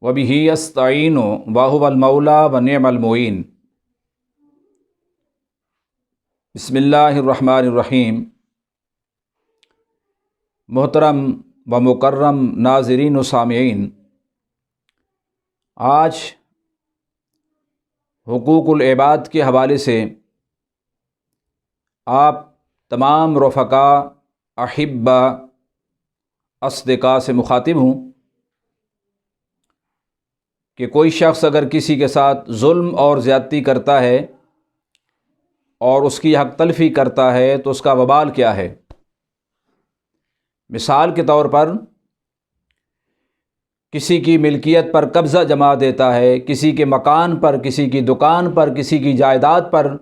وبہ استعین وہو المولا ونعم المعین۔ بسم اللہ الرحمن الرحیم۔ محترم و مکرم ناظرین و سامعین، آج حقوق العباد کے حوالے سے آپ تمام رفقاء، احبہ، اصدقاء سے مخاطب ہوں کہ کوئی شخص اگر کسی کے ساتھ ظلم اور زیادتی کرتا ہے اور اس کی حق تلفی کرتا ہے تو اس کا وبال کیا ہے۔ مثال کے طور پر کسی کی ملکیت پر قبضہ جما دیتا ہے، کسی کے مکان پر، کسی کی دکان پر، کسی کی جائیداد پر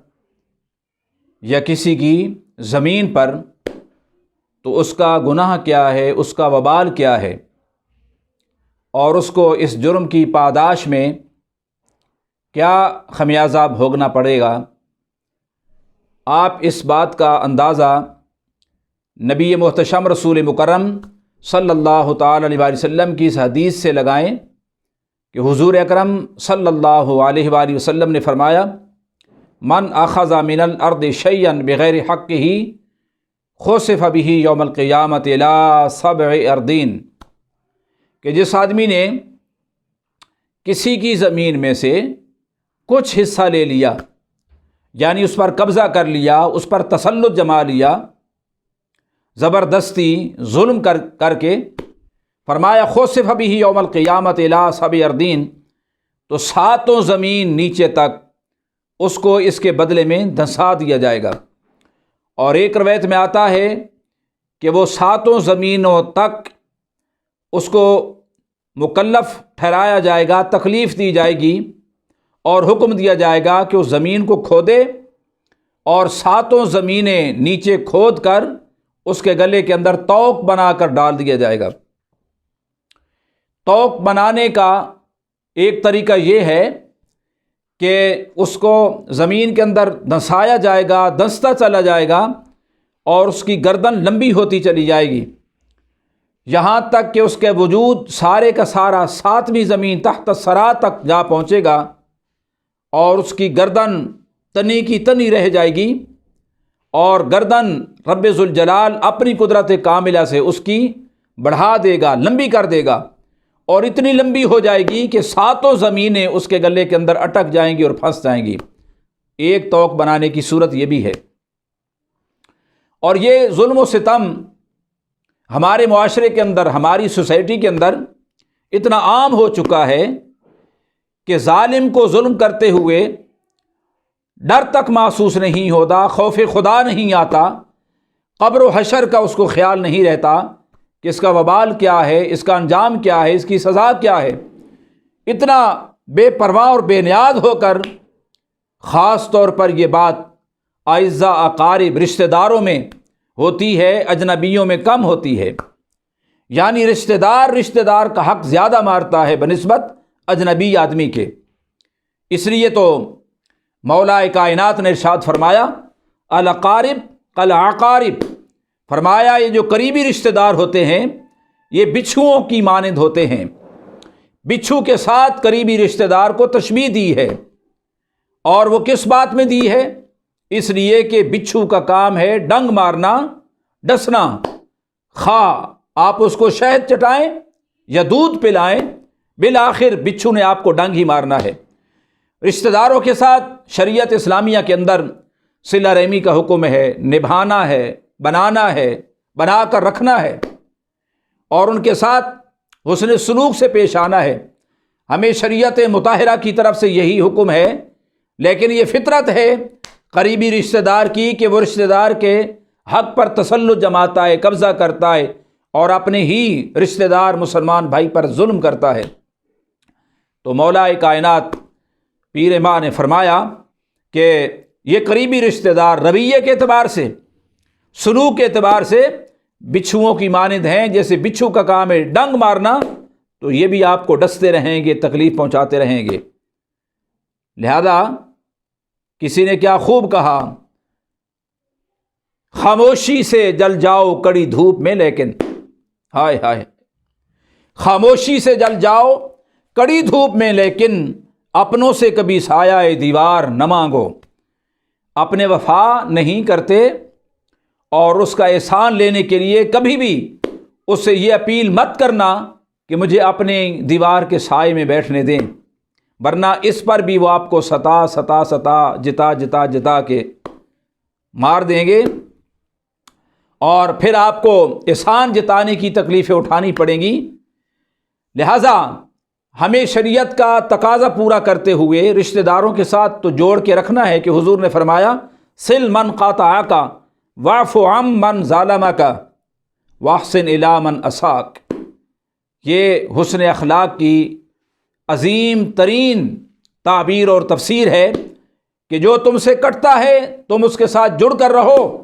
یا کسی کی زمین پر، تو اس کا گناہ کیا ہے، اس کا وبال کیا ہے، اور اس کو اس جرم کی پاداش میں کیا خمیازہ بھوگنا پڑے گا۔ آپ اس بات کا اندازہ نبی محتشم رسول مکرم صلی اللہ تعالی علیہ وسلم کی اس حدیث سے لگائیں کہ حضور اکرم صلی اللہ علیہ وآلہ وسلم نے فرمایا، من اخذ من الارض شیئا بغیر حقہ خسف بہ یوم القیامۃ الی 7 اردین، کہ جس آدمی نے کسی کی زمین میں سے کچھ حصہ لے لیا، یعنی اس پر قبضہ کر لیا، اس پر تسلط جما لیا، زبردستی ظلم کر کے، فرمایا خسف بہ یوم القیامۃ الی 7 اردین، تو 7 زمین نیچے تک اس کو اس کے بدلے میں دھنسا دیا جائے گا۔ اور ایک روایت میں آتا ہے کہ وہ 7 زمینوں تک اس کو مکلف ٹھہرایا جائے گا، تکلیف دی جائے گی اور حکم دیا جائے گا کہ اس زمین کو کھودے اور 7 زمینیں نیچے کھود کر اس کے گلے کے اندر توق بنا کر ڈال دیا جائے گا۔ توق بنانے کا ایک طریقہ یہ ہے کہ اس کو زمین کے اندر دھنسایا جائے گا، دھنستا چلا جائے گا اور اس کی گردن لمبی ہوتی چلی جائے گی، یہاں تک کہ اس کے وجود سارے کا سارا 7ویں زمین تحت الثری تک جا پہنچے گا اور اس کی گردن تنی کی تنی رہ جائے گی، اور گردن رب ذوالجلال اپنی قدرت کاملہ سے اس کی بڑھا دے گا، لمبی کر دے گا، اور اتنی لمبی ہو جائے گی کہ 7 زمینیں اس کے گلے کے اندر اٹک جائیں گی اور پھنس جائیں گی۔ ایک توق بنانے کی صورت یہ بھی ہے۔ اور یہ ظلم و ستم ہمارے معاشرے کے اندر، ہماری سوسائٹی کے اندر اتنا عام ہو چکا ہے کہ ظالم کو ظلم کرتے ہوئے ڈر تک محسوس نہیں ہوتا، خوف خدا نہیں آتا، قبر و حشر کا اس کو خیال نہیں رہتا کہ اس کا وبال کیا ہے، اس کا انجام کیا ہے، اس کی سزا کیا ہے۔ اتنا بے پرواہ اور بے نیاز ہو کر، خاص طور پر یہ بات اعزاء اقارب رشتہ داروں میں ہوتی ہے، اجنبیوں میں کم ہوتی ہے، یعنی رشتہ دار کا حق زیادہ مارتا ہے بنسبت اجنبی آدمی کے۔ اس لیے تو مولا کائنات نے ارشاد فرمایا، الاقارب کالعقارب، فرمایا یہ جو قریبی رشتہ دار ہوتے ہیں یہ بچھوؤں کی مانند ہوتے ہیں۔ بچھو کے ساتھ قریبی رشتہ دار کو تشبیہ دی ہے، اور وہ کس بات میں دی ہے؟ اس لیے کہ بچھو کا کام ہے ڈنگ مارنا، ڈسنا، خواہ آپ اس کو شہد چٹائیں یا دودھ پلائیں، بالآخر بچھو نے آپ کو ڈنگ ہی مارنا ہے۔ رشتہ داروں کے ساتھ شریعت اسلامیہ کے اندر صلہ رحمی کا حکم ہے، نبھانا ہے، بنانا ہے، بنا کر رکھنا ہے، اور ان کے ساتھ حسن سلوک سے پیش آنا ہے۔ ہمیں شریعت مطہرہ کی طرف سے یہی حکم ہے، لیکن یہ فطرت ہے قریبی رشتہ دار کی کہ وہ رشتہ دار کے حق پر تسلط جماتا ہے، قبضہ کرتا ہے، اور اپنے ہی رشتہ دار مسلمان بھائی پر ظلم کرتا ہے۔ تو مولا کائنات پیر ماں نے فرمایا کہ یہ قریبی رشتہ دار رویے کے اعتبار سے، سلوک کے اعتبار سے بچھوؤں کی مانند ہیں۔ جیسے بچھو کا کام ہے ڈنگ مارنا، تو یہ بھی آپ کو ڈستے رہیں گے، تکلیف پہنچاتے رہیں گے۔ لہذا کسی نے کیا خوب کہا، خاموشی سے جل جاؤ کڑی دھوپ میں، لیکن ہائے ہائے، خاموشی سے جل جاؤ कड़ी धूप में, लेकिन अपनों से कभी साया दीवार न मांगो। अपने वफा नहीं करते और उसका एहसान लेने के लिए कभी भी उससे ये अपील मत करना कि मुझे अपने दीवार के साए में बैठने दें, वरना इस पर भी वो आपको जिता के मार देंगे और फिर आपको एहसान जताने की तकलीफ़ें उठानी पड़ेंगी। लिहाजा हमें शरीयत का तकाज़ा पूरा करते हुए रिश्तेदारों के साथ तो जोड़ के रखना है कि हुजूर ने फरमाया, सिल मन क़ातअका वाफ़ु अम मन ज़ालमका वहसिन इला मन असाक। ये हुस्न अखलाक की अज़ीम तरीन ताबीर और तफसीर है कि जो तुमसे कटता है तुम उसके साथ जुड़ कर रहो,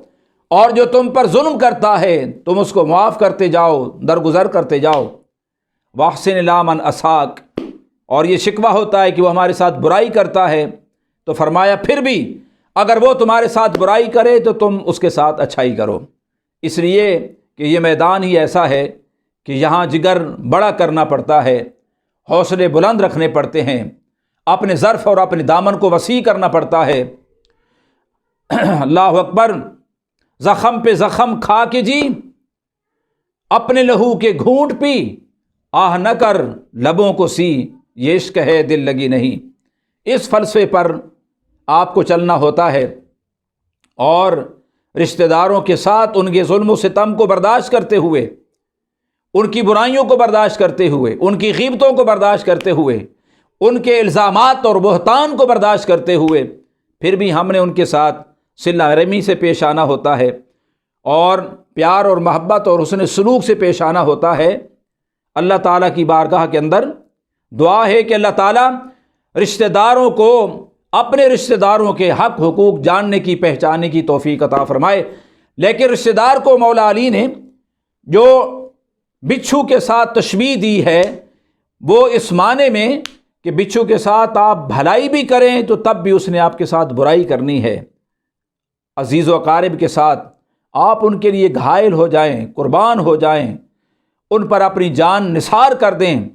और जो तुम पर जुल्म करता है तुम उसको माफ़ करते जाओ, दरगुजर करते जाओ। वहसिन इला मन असाक। और ये शिकवा होता है कि वो हमारे साथ बुराई करता है, तो फरमाया फिर भी अगर वो तुम्हारे साथ बुराई करे तो तुम उसके साथ अच्छाई करो, इसलिए कि ये मैदान ही ऐसा है कि यहाँ जिगर बड़ा करना पड़ता है, हौसले बुलंद रखने पड़ते हैं, अपने ज़र्फ़ और अपने दामन को वसी करना पड़ता है। अल्लाह अकबर। ज़ख़म पे ज़ख़म खा के जी, अपने लहू के घूंट पी, आह न कर लबों को सी, ये इश्क है दिल लगी नहीं। इस फ़लसफ़े पर आपको चलना होता है और रिश्तेदारों के साथ उनके जुल्म व सितम को बर्दाश्त करते हुए, उनकी बुराइयों को बर्दाश्त करते हुए, उनकी ग़ीबतों को बर्दाश्त करते हुए, उनके इल्ज़ामात और बहतान को बर्दाश्त करते हुए फिर भी हमने उनके साथ सिला रहमी से पेश आना होता है और प्यार और मोहब्बत और हुस्न सलूक से पेश आना होता है। अल्लाह ताला की बारगाह के अंदर दुआ है कि अल्लाह ताला रिश्तेदारों को अपने रिश्तेदारों के हक़ हुकूक जानने की, पहचानने की तौफीक अता फ़रमाए। लेकिन रिश्तेदार को मौला अली ने जो बिच्छू के साथ तशबीह दी है वो इस माने में कि बिच्छू के साथ आप भलाई भी करें तो तब भी उसने आपके साथ बुराई करनी है। अजीज़ व अकारिब के साथ आप उनके लिए घायल हो जाएं, कुर्बान हो जाएं, उन पर अपनी जान निसार कर दें,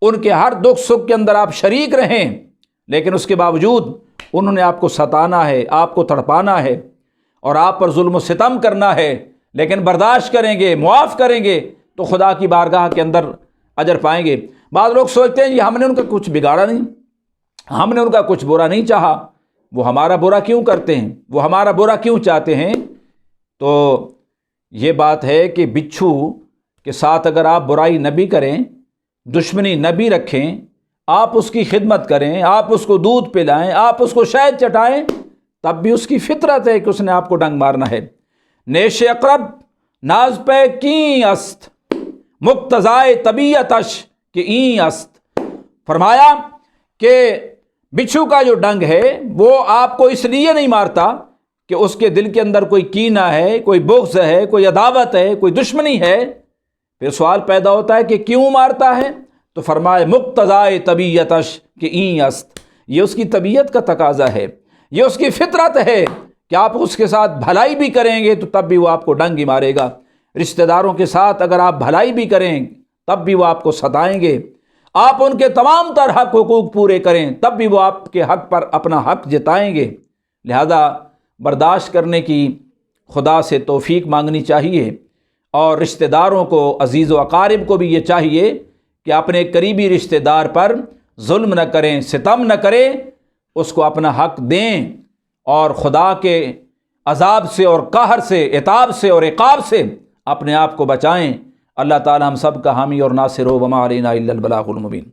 उनके हर दुख सुख के अंदर आप शरीक रहें, लेकिन उसके बावजूद उन्होंने आपको सताना है, आपको तड़पाना है और आप पर जुल्म सितम करना है, लेकिन बर्दाश्त करेंगे, मुआफ़ करेंगे तो खुदा की बारगाह के अंदर अजर पाएंगे। बाद लोग सोचते हैं जी हमने उनका कुछ बिगाड़ा नहीं, हमने उनका कुछ बुरा नहीं चाहा, वो हमारा बुरा क्यों करते हैं, वो हमारा बुरा क्यों चाहते हैं। तो ये बात है कि बिच्छू के साथ अगर आप बुराई न भी करें, दुश्मनी न भी रखें, आप उसकी खिदमत करें, आप उसको दूध पिलाएं, आप उसको शहद चटाएं, तब भी उसकी फितरत है कि उसने आपको डंग मारना है। नेश अकरब नाज पे की अस्त मुक्तज़ाए तबीयतश के ई अस्त। फरमाया कि बिच्छू का जो डंग है वो आपको इसलिए नहीं मारता कि उसके दिल के अंदर कोई कीना है, कोई बुग़्ज़ है, कोई अदावत है, कोई दुश्मनी है। फिर सवाल पैदा होता है कि क्यों मारता है, तो फरमाए मुक्तज़ाए तबीयतश के ई अस्त। ये उसकी तबीयत का तकाज़ा है, ये उसकी फितरत है कि आप उसके साथ भलाई भी करेंगे तो तब भी वो आपको डंग ही मारेगा। रिश्तेदारों के साथ अगर आप भलाई भी करें तब भी वो आपको सताएंगे, आप उनके तमाम तर हक़ हुकूक पूरे करें तब भी वो आपके हक़ पर अपना हक़ जताएंगे। लिहाजा बर्दाश्त करने की खुदा से तौफीक मांगनी चाहिए और रिश्तेदारों को, अजीज़ व अकारिब को भी ये चाहिए कि अपने करीबी रिश्तेदार पर जुल्म न करें, सितम न करें, उसको अपना हक़ दें और खुदा के अज़ाब से और कहर से, इताब से और इक़ाब से अपने आप को बचाएं। अल्लाह ताला हम सब का हामी और नासिर हो। वमा अलैना इल्लल बलागुल मुबीन।